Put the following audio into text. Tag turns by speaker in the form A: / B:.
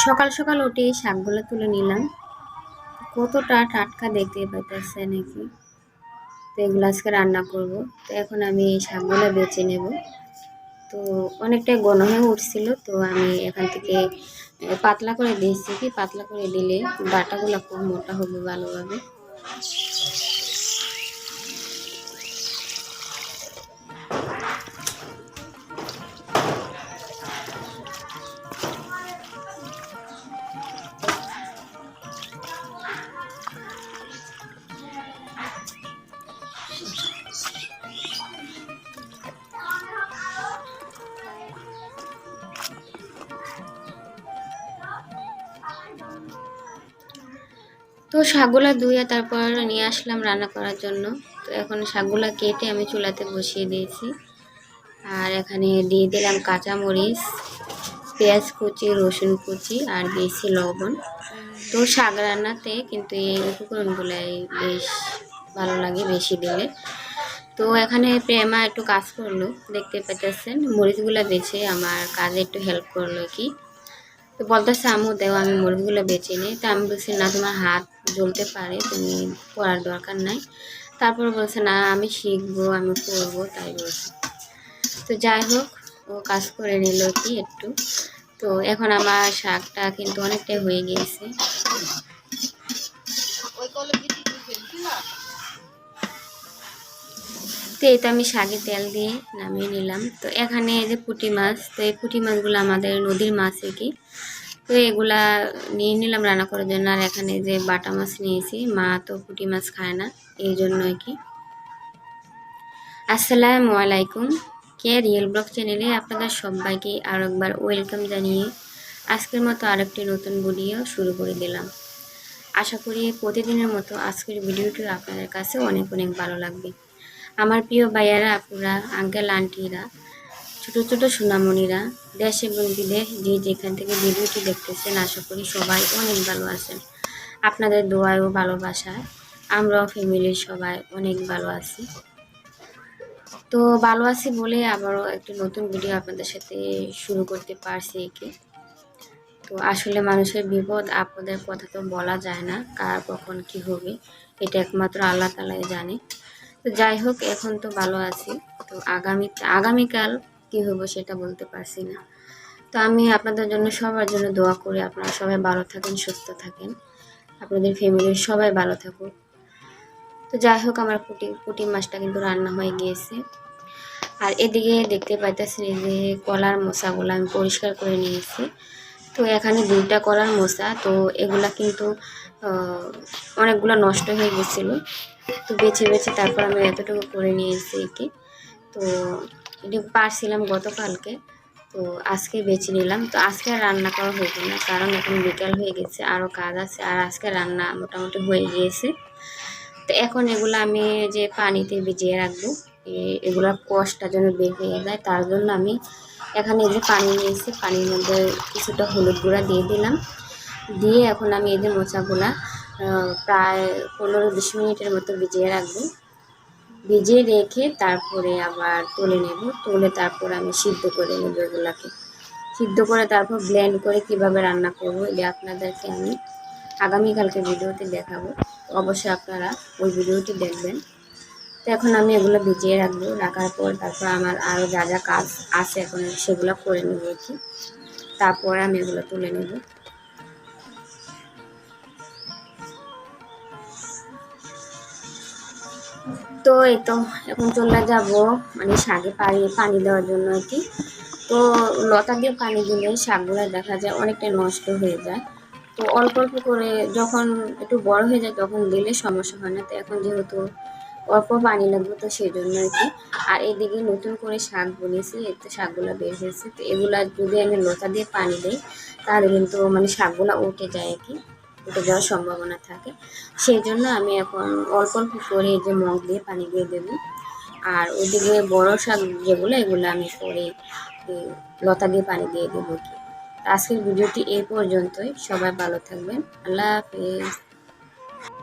A: সকাল সকাল উঠে শাকগুলো তুলে নিলাম। কতটা টাটকা দেখতে পাইতেছে নাকি। তো এগুলো আজকে রান্না করব। তো এখন আমি এই শাকগুলো বেছে নেব। তো অনেকটাই ঘন হয়ে উঠছিল, তো আমি এখান থেকে পাতলা করে দিয়েছি। কি পাতলা করে দিলে ডাটাগুলো খুব মোটা হবে ভালোভাবে। তো শাকগুলা ধুয়ে তারপর নিয়ে আসলাম রান্না করার জন্য। তো এখন শাকগুলা কেটে আমি চুলাতে বসিয়ে দিয়েছি। আর এখানে দিয়ে দিলাম কাঁচামরিচ, পেঁয়াজ কুচি, রসুন কুচি আর দিয়েছি লবণ। তো শাক রান্নাতে কিন্তু এই উপকরণগুলাই বেশ ভালো লাগে বেশি দিলে। তো এখানে প্রেমা একটু কাজ করলো, দেখতে পেতেছেন মরিচগুলো বেছে আমার কাজে একটু হেল্প করলো কি। তো বলতেছে আম্মু দেও আমি মরিচগুলো বেছে নিই। তো আমি বলছি না, তোমার হাত জ্বলতে পারে, তুমি করার দরকার নাই। তারপর বলছে না আমি শিখবো, আমি করবো, তাই বলছে। তো যাই হোক, ও কাজ করে নিল কি একটু। তো এখন আমার শাকটা কিন্তু অনেকটাই হয়ে গিয়েছে। তো এই তো আমি শাকে তেল দিয়ে নামিয়ে নিলাম। তো এখানে এই যে পুঁটি মাছ, তো এই পুঁটি মাছগুলো আমাদের নদীর মাছ আর কি। তো এগুলা নিয়ে নিলাম রান্না করার জন্য। আর এখানে যে বাটা মাছ নিয়েছি, মা তো পুঁটি মাছ খায় না, এই জন্য আর কি। আসসালামু আলাইকুম, কে রিয়েল ব্লগ চ্যানেলে আপনাদের সবাইকে আরও একবার ওয়েলকাম জানিয়ে আজকের মতো আরেকটি নতুন ভিডিও শুরু করে দিলাম। আশা করি প্রতিদিনের মতো আজকের ভিডিওটি আপনাদের কাছে অনেক অনেক ভালো লাগবে। আমার প্রিয় ভাইয়ারা, আপুরা, আঙ্কেল আন্টিরা, ছোটো ছোটো সোনামণিরা, দেশ এবং বিদেশ যে যেখান থেকে ভিডিওটি দেখতেছেন, আশা করি সবাই অনেক ভালো আছেন। আপনাদের দোয়ায় ও ভালোবাসায় আমরাও ফ্যামিলির সবাই অনেক ভালো আছি। তো ভালো আছি বলে আবারও একটি নতুন ভিডিও আপনাদের সাথে শুরু করতে পারছি কি। তো আসলে মানুষের বিপদ আপদের কথা তো বলা যায় না, কার কখন কি হবে এটা একমাত্র আল্লাহ তাআলাই জানে। তো যাই হোক, এখন তো ভালো আছি। তো আগামীকাল কি হবে সেটা বলতে পারছি না। তো আমি আপনাদের জন্য সবার জন্য দোয়া করি, আপনারা সবাই ভালো থাকেন, সুস্থ থাকেন, আপনাদের ফ্যামিলির সবাই ভালো থাকুক। তো যাই হোক, আমার পুঁটি মাছটা কিন্তু রান্না হয়ে গিয়েছে। আর এদিকে দেখতে পাইতেছেন এই যে কলার মোচাগুলো আমি পরিষ্কার করে নিয়েছি। তো এখানে 2টা কলার মোচা, তো এগুলা কিন্তু অনেকগুলো নষ্ট হয়ে গেছিলো। তো বেছে বেছে তারপর আমি এতটুকু করে নিয়েছি কি। তো এটা পারছিলাম গতকালকে, তো আজকে বেছে নিলাম। তো আজকে আর রান্না করা হইতো না, কারণ এখন বিকাল হয়ে গেছে, আরও কাজ আছে। আর আজকে রান্না মোটামুটি হয়ে গিয়েছে। তো এখন এগুলো আমি যে পানিতে ভিজিয়ে রাখবো, এগুলোর কষটা যেন বের হয়ে যায়, তার জন্য আমি এখানে এই যে পানি নিয়েছি, পানির মধ্যে কিছুটা হলুদ গুঁড়া দিয়ে দিলাম। দিয়ে এখন আমি এই যে মোচাগুলা প্রায় 15-20 মিনিটের মতো ভিজিয়ে রাখবো। ভিজিয়ে রেখে তারপরে আবার তুলে নেব, তুলে তারপর আমি সিদ্ধ করে নেব। এগুলাকে সিদ্ধ করে তারপর ব্লেন্ড করে কিভাবে রান্না করবো এটা আপনাদেরকে আমি আগামীকালকে ভিডিওতে দেখাবো। অবশ্যই আপনারা ওই ভিডিওটি দেখবেন। তো এখন আমি এগুলো ভিজিয়ে রাখবো, রাখার পর তারপর আমার আরও যা যা কাজ আছে এখন সেগুলো করে নেব কি। তারপরে আমি এগুলো তুলে নেব। তো এই তো এখন চলে যাব মানে শাকে পানি দেওয়ার জন্য আর কি। তো লতা দিয়ে পানি দিলে শাকগুলো দেখা যায় অনেকটা নষ্ট হয়ে যায়। তো অল্প অল্প করে যখন একটু বড় হয়ে যায় তখন দিলে সমস্যা হয় না। তো এখন যেহেতু অল্প পানি লাগবে, তো সেই জন্য আর কি। আর এদিকে নতুন করে শাক বলেছি, এতে শাকগুলো বের হয়েছে। তো এগুলা যদি আমি লতা দিয়ে পানি দিই তাহলে কিন্তু মানে শাকগুলো উঠে যায় আর কি, উঠে যাওয়ার সম্ভাবনা থাকে। সেই জন্য আমি এখন অল্প অল্প করে এই যে মগ দিয়ে পানি দিয়ে দেবো। আর ওইদিকে বড় শাক যেগুলো, এগুলো আমি পরে লতা দিয়ে পানি দিয়ে দেবো কি। আজকের ভিডিওটি এই পর্যন্তই, সবাই ভালো থাকবেন, আল্লাহ হাফেজ।